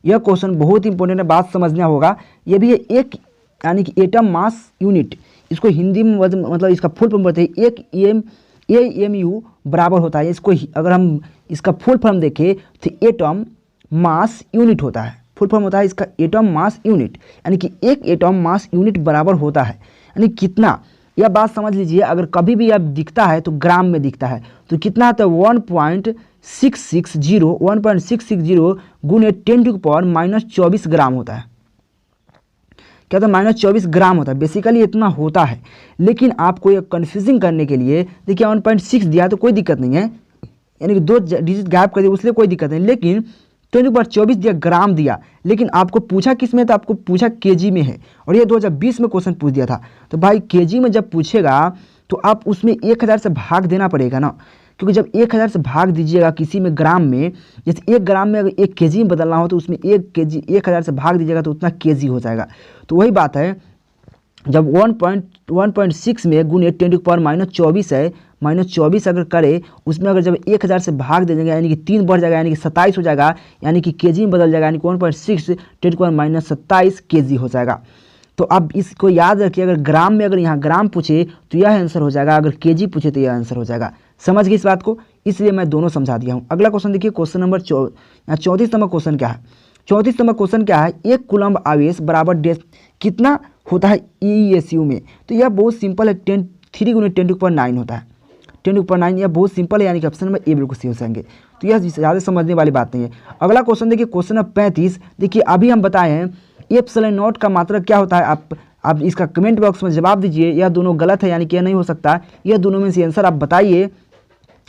यह क्वेश्चन बहुत इंपॉर्टेंट है, बात समझना होगा। यह भी है एक, यानी कि एटम मास यूनिट, इसको हिंदी में मतलब इसका फुल फॉर्म बोलते हैं, एक AMU बराबर होता है। इसको अगर हम इसका फुल फॉर्म देखें तो एटम मास यूनिट होता है, फुल फॉर्म होता है इसका एटम मास यूनिट, यानी कि एक एटम मास यूनिट बराबर होता है, यानी कितना, यह बात समझ लीजिए। अगर कभी भी यह दिखता है तो ग्राम में दिखता है, तो कितना आता है 1.660 गुने 10⁻⁻24 ग्राम होता है। क्या होता है -24 ग्राम होता है, बेसिकली इतना होता है। लेकिन आपको ये कन्फ्यूजिंग करने के लिए देखिए 1.6 दिया तो कोई दिक्कत नहीं है, यानी कि 2 डिजिट गैप कर दिया, उसलिए कोई दिक्कत नहीं। लेकिन 10⁻24 दिया, ग्राम दिया, लेकिन आपको पूछा किस में, तो आपको पूछा केजी में है, और ये 2020 में क्वेश्चन पूछ दिया था। तो भाई केजी में जब पूछेगा तो आप उसमें 1000 से भाग देना पड़ेगा ना, क्योंकि जब 1000 से भाग दीजिएगा किसी में ग्राम में, जैसे 1 ग्राम में अगर 1 केजी में बदलना हो तो उसमें 1 केजी 1000 से भाग दीजिएगा तो उतना केजी हो जाएगा। तो वही बात है, जब 1.6 में गुने 10⁻24 है, -24 अगर करे उसमें अगर जब 1000 से भाग दे देंगे यानी कि 3 बढ़ जाएगा, यानी कि 27 हो जाएगा, यानी कि केजी में बदल जाएगा, यानी कि 1.6 10⁻27 केजी हो जाएगा। तो अब इसको याद रखिए, अगर ग्राम में अगर यहाँ ग्राम पूछे तो यह आंसर हो जाएगा, अगर केजी पूछे तो यह आंसर हो जाएगा। समझ गए इस बात को, इसलिए मैं दोनों समझा दिया हूँ। अगला क्वेश्चन देखिए, क्वेश्चन नंबर 34 नंबर क्वेश्चन क्या है। 34 नंबर क्वेश्चन क्या है, 1 कूलम्ब आवेश बराबर डेस कितना होता है ESU में। तो यह बहुत सिंपल है, 3 × 10⁹ होता है, 10⁹ यह बहुत सिंपल है, यानी कि ऑप्शन नंबर ए बिल्कुल सही हो जाएंगे। तो यह ज़्यादा समझने वाली बात नहीं है। अगला क्वेश्चन देखिए, क्वेश्चन नंबर 35। देखिए अभी हम बताए हैं एप्सिलॉन नॉट का मात्रक क्या होता है। आप इसका कमेंट बॉक्स में जवाब दीजिए, यह दोनों गलत है, यानी कि यह नहीं हो सकता, यह दोनों में से आंसर आप बताइए।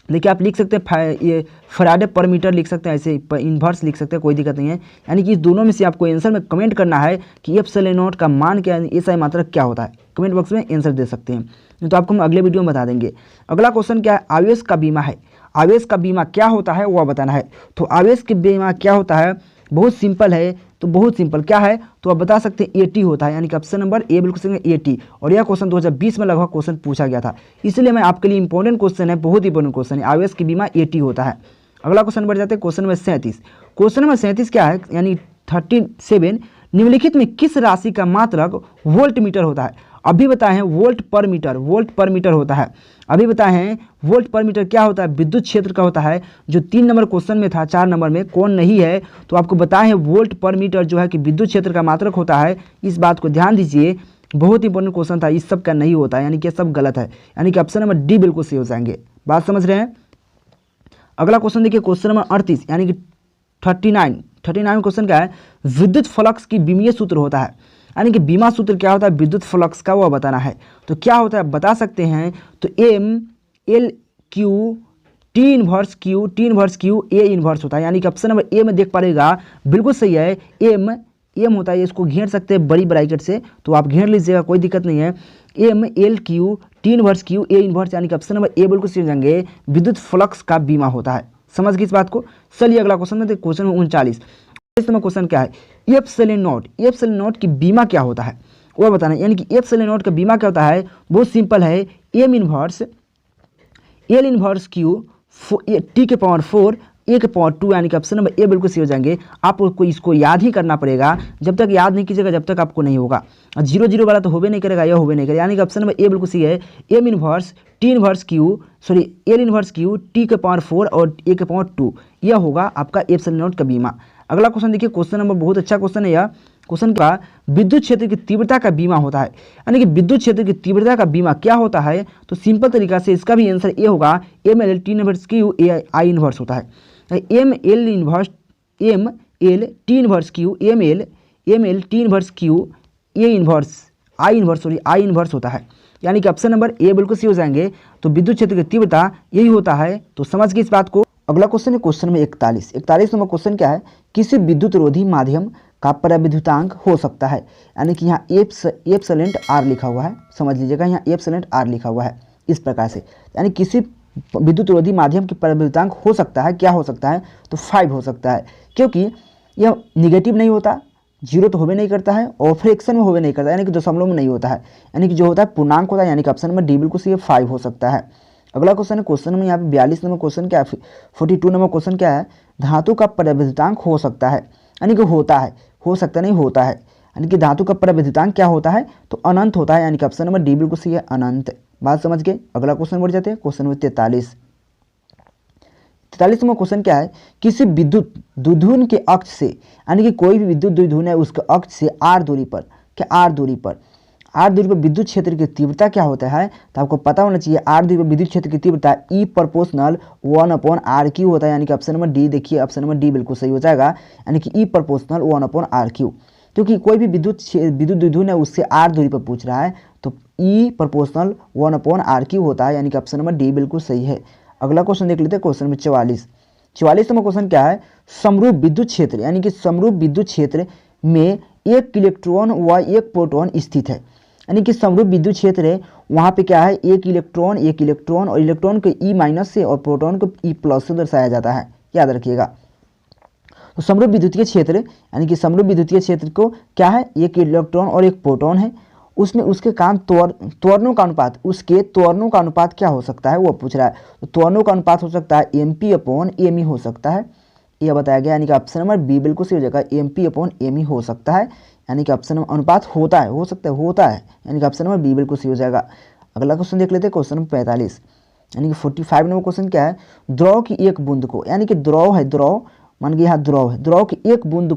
देखिए आप लिख सकते हैं ये फराडे पर मीटर लिख सकते हैं, ऐसे इन्वर्स लिख सकते हैं, कोई दिक्कत नहीं है। यानी कि इस दोनों में से आपको आंसर में कमेंट करना है कि एप्सिलॉन नॉट का मान क्या है, ऐसा मात्रक क्या होता है, कमेंट बॉक्स में आंसर दे सकते हैं, नहीं तो आपको हम अगले वीडियो में बता देंगे। अगला क्वेश्चन क्या है, आवेश का बीमा है। आवेश का बीमा क्या होता है वह बताना है। तो आवेश के बीमा क्या होता है, बहुत सिंपल है, तो बहुत सिंपल क्या है तो आप बता सकते हैं 80 होता है, यानी कि ऑप्शन नंबर ए बिल्कुल सही है 80। और यह क्वेश्चन 2020 में लगभग क्वेश्चन पूछा गया था, इसलिए मैं आपके लिए इंपॉर्टेंट क्वेश्चन है, बहुत इंपॉर्टेंट क्वेश्चन है। आवेश की बीमा 80 होता है। अगला क्वेश्चन बढ़ जाते हैं, क्वेश्चन नंबर 37। क्वेश्चन नंबर 37 क्या है, यानी 37, निम्नलिखित में किस राशि का मात्रक वोल्ट मीटर होता है। अभी बताए हैं वोल्ट पर मीटर होता है। अभी बताए हैं वोल्ट पर मीटर क्या होता है, विद्युत क्षेत्र का होता है, जो 3 नंबर क्वेश्चन में था, 4 नंबर में कौन नहीं है, तो आपको बताए हैं वोल्ट पर मीटर जो है कि विद्युत क्षेत्र का मात्रक होता है। इस बात को ध्यान दीजिए, बहुत इंपॉर्टेंट क्वेश्चन था, इस सब का नहीं होता है, यानी कि सब गलत है, यानी कि ऑप्शन नंबर डी बिल्कुल सही हो जाएंगे। बात समझ रहे हैं। अगला क्वेश्चन देखिए, क्वेश्चन नंबर 38 यानी कि 39 क्वेश्चन क्या है, विद्युत फ्लक्स की बीमीय सूत्र होता है, यानी कि बीमा सूत्र क्या होता है विद्युत फ्लक्स का, वह बताना है। तो क्या होता है बता सकते हैं, तो M/L/Q T−1Q A−1 होता है, यानी कि ऑप्शन नंबर ए में देख पाएगा बिल्कुल सही है। एम होता है, इसको घेर सकते हैं बड़ी ब्रैकेट से, तो आप घेर लीजिएगा, कोई दिक्कत नहीं है। M/L/Q T−1Q A−1, यानी कि ऑप्शन नंबर ए बिल्कुल सही हो जाएंगे, विद्युत फ्लक्स का बीमा होता है। समझ गए इस बात को। चलिए अगला क्वेश्चन में, क्वेश्चन 39 में क्वेश्चन क्या है, एप्सिलॉन नॉट की बीमा क्या होता है वह बताना है। यानी कि एप्सिलॉन नॉट का बीमा क्या होता है, बहुत सिंपल है, L−1Q T⁴ A/2, यानी कि ऑप्शन नंबर ए बिल्कुल सही हो जाएंगे। आपको इसको याद ही करना पड़ेगा, जब तक याद नहीं कीजिएगा जब तक आपको नहीं होगा। 0 वाला तो होबे नहीं करेगा, यह होबे नहीं करेगा, यानी कि ऑप्शन नंबर ए बिल्कुल सही है। L−1Q T⁴ और A/2, यह होगा आपका एप्सिलॉन नॉट का बीमा। अगला क्वेश्चन देखिए, क्वेश्चन नंबर बहुत अच्छा क्वेश्चन है यह। क्वेश्चन का विद्युत क्षेत्र की तीव्रता का बीमा होता है, यानी कि विद्युत क्षेत्र की तीव्रता का बीमा क्या होता है, तो सिंपल तरीका से इसका भी आंसर ए होगा, ML T⁻Q A/I−1 होता है। ML T⁻Q ML T⁻Q I−1 होता है, यानी कि ऑप्शन नंबर ए बिल्कुल सही हो जाएंगे। तो विद्युत क्षेत्र की तीव्रता यही होता है, तो समझ गए इस बात को। अगला क्वेश्चन है क्वेश्चन में 41 नंबर क्वेश्चन क्या है, किसी विद्युत रोधी माध्यम का पराविद्युतांक हो सकता है, यानी कि यहाँ एप्सिलॉन R लिखा हुआ है, समझ लीजिएगा, यहाँ एप्सिलॉन R लिखा हुआ है इस प्रकार से, यानी किसी विद्युत रोधी माध्यम की पराविद्युतांक हो सकता है, क्या हो सकता है, तो 5 हो सकता है, क्योंकि यह निगेटिव नहीं होता, 0 तो होबे नहीं करता है, और फ्रैक्शन में होबे नहीं करता, यानी कि दशमलव में नहीं होता है, यानी कि जो होता है पूर्णांक होता है, यानी कि ऑप्शन नंबर डी बिल्कुल सही है, 5 हो सकता है। अगला क्वेश्चन है क्वेश्चन में यहाँ पे 42 नंबर क्वेश्चन क्या है, 42 नंबर क्वेश्चन क्या है, धातु का पराविद्युतांक हो सकता है, यानी कि होता है, हो सकता नहीं होता है, यानी कि धातु का पराविद्युतांक क्या होता है, तो अनंत होता है, यानी कि ऑप्शन नंबर डी बिल्कुल सही है, अनंत। बात समझ गए। अगला क्वेश्चन बढ़ जाते हैं, क्वेश्चन नंबर 43 नंबर क्वेश्चन क्या है, किसी विद्युत द्विध्रुव के अक्ष से, यानी कि कोई भी विद्युत द्विध्रुव है उसके अक्ष से r दूरी पर विद्युत क्षेत्र की तीव्रता क्या होता है, तो आपको पता होना चाहिए r दूरी पर विद्युत क्षेत्र की तीव्रता E प्रोपोर्शनल 1/RQ होता है, यानी कि ऑप्शन नंबर डी, देखिए ऑप्शन नंबर डी बिल्कुल सही हो जाएगा, यानी कि E प्रोपोर्शनल 1/RQ, क्योंकि कोई भी विद्युत द्विध्रुव है उससे r दूरी पर पूछ रहा है, तो E प्रोपोर्शनल 1/RQ होता है, यानी कि ऑप्शन नंबर डी बिल्कुल सही है। अगला क्वेश्चन देख लेते हैं, क्वेश्चन नंबर 44 नंबर क्वेश्चन क्या है, समरूप विद्युत क्षेत्र, यानी कि समरूप विद्युत क्षेत्र में 1 इलेक्ट्रॉन व 1 प्रोटॉन स्थित है, यानी कि समरूप विद्युत क्षेत्र है वहाँ पे क्या है, एक इलेक्ट्रॉन और इलेक्ट्रॉन को ई माइनस से और प्रोटॉन को ई प्लस से दर्शाया जाता है, याद रखिएगा। तो समरूप विद्युतीय क्षेत्र यानी कि समरूप विद्युतीय क्षेत्र को क्या है, एक इलेक्ट्रॉन और एक प्रोटॉन है, उसमें उसके कारण त्वरणों का अनुपात, उसके त्वरणों का अनुपात क्या हो सकता है वो पूछ रहा है। तो त्वरणों का अनुपात हो सकता है mp/me हो सकता है, यह बताया गया, यानी कि ऑप्शन नंबर बी बिल्कुल सही हो जाएगा, mp/me हो सकता है, यानी कि ऑप्शन नंबर अनुपात होता है, हो सकता है होता है, यानी कि ऑप्शन नंबर बी बिल्कुल सही हो जाएगा। अगला क्वेश्चन देख लेते हैं, क्वेश्चन नंबर 45 यानी कि 45 नंबर क्वेश्चन क्या है, द्रव की एक बूंद को, यानी कि द्रव है, द्रव मान के यहाँ द्रव है, द्रव की एक बूंद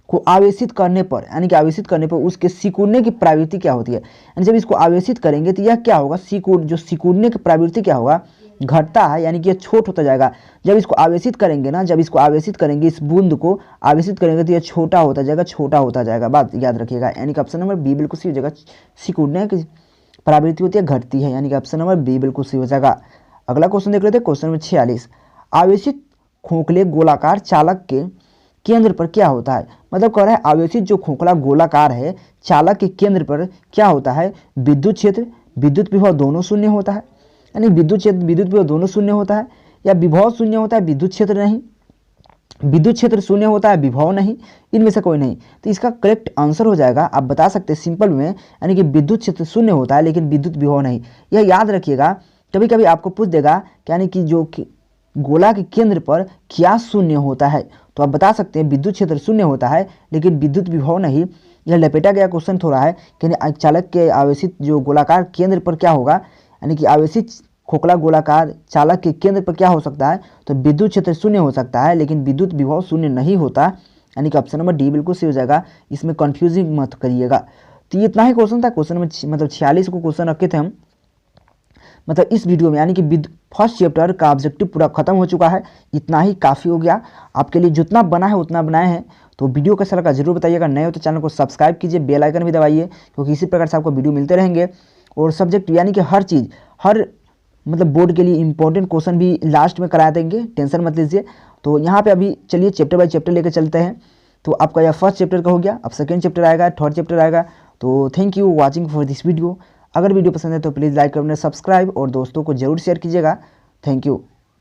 को आवेशित करने पर, यानी कि आवेशित करने पर उसके सिकुड़ने की प्रवृत्ति क्या होती है, यानी जब इसको आवेशित करेंगे तो यह क्या होगा, सिकुड़ने की प्रवृत्ति क्या होगा, घटता है, यानी कि यह छोट होता जाएगा। जब इसको आवेशित करेंगे ना, जब इसको आवेशित करेंगे, इस बूंद को आवेशित करेंगे तो यह छोटा होता जाएगा, बात याद रखिएगा, यानी कि ऑप्शन नंबर बी बिल्कुल सही हो जाएगा, सिकुड़ने की प्रवृत्ति होती है, घटती है, यानी कि ऑप्शन नंबर बी बिल्कुल सही हो जाएगा। अगला क्वेश्चन देख लेते हैं, क्वेश्चन नंबर 46, आवेशित खोखले गोलाकार चालक के केंद्र पर क्या होता है, मतलब कह रहा है आवेशित जो खोखला गोलाकार है चालक के केंद्र पर क्या होता है, विद्युत क्षेत्र, विद्युत विभव दोनों शून्य होता है, यानी विद्युत क्षेत्र विद्युत विभव दोनों शून्य होता है, या विभव शून्य होता है विद्युत क्षेत्र नहीं, विद्युत क्षेत्र शून्य होता है विभव नहीं, इनमें से कोई नहीं। तो इसका करेक्ट आंसर हो जाएगा, आप बता सकते हैं सिंपल में, यानी कि विद्युत क्षेत्र शून्य होता है लेकिन विद्युत विभव नहीं। यह याद रखिएगा, कभी कभी आपको पूछ देगा यानी कि जो गोला के केंद्र पर क्या शून्य होता है, तो आप बता सकते हैं विद्युत क्षेत्र शून्य होता है लेकिन विद्युत विभव नहीं। यह लपेटा गया क्वेश्चन थोड़ा है कि चालक के आवेशित जो गोलाकार केंद्र पर क्या होगा, यानी कि आवेशित खोखला गोलाकार चालक के केंद्र पर क्या हो सकता है, तो विद्युत क्षेत्र शून्य हो सकता है लेकिन विद्युत विभव शून्य नहीं होता, यानी कि ऑप्शन नंबर डी बिल्कुल सही हो जाएगा, इसमें कंफ्यूजिंग मत करिएगा। तो इतना ही क्वेश्चन था, क्वेश्चन नंबर मतलब 46 को क्वेश्चन रखे थे हम, मतलब इस वीडियो में, यानी कि फर्स्ट चैप्टर का ऑब्जेक्टिव पूरा खत्म हो चुका है, इतना ही काफ़ी हो गया आपके लिए, जितना बना है उतना बनाए हैं। तो वीडियो कैसा लगा जरूर बताइएगा, नए हो तो चैनल को सब्सक्राइब कीजिए, बेल आइकन भी दबाइए, क्योंकि इसी प्रकार से आपको वीडियो मिलते रहेंगे। और सब्जेक्ट यानी कि हर चीज़, हर मतलब बोर्ड के लिए इंपॉर्टेंट क्वेश्चन भी लास्ट में करा देंगे, टेंशन मत लीजिए। तो यहाँ पे अभी चलिए चैप्टर बाय चैप्टर लेकर चलते हैं। तो आपका यह फर्स्ट चैप्टर का हो गया, अब सेकेंड चैप्टर आएगा, थर्ड चैप्टर आएगा। तो thank you watching for this video. अगर वीडियो पसंद है तो प्लीज़ लाइक करना, सब्सक्राइब और दोस्तों को जरूर शेयर कीजिएगा। Thank you.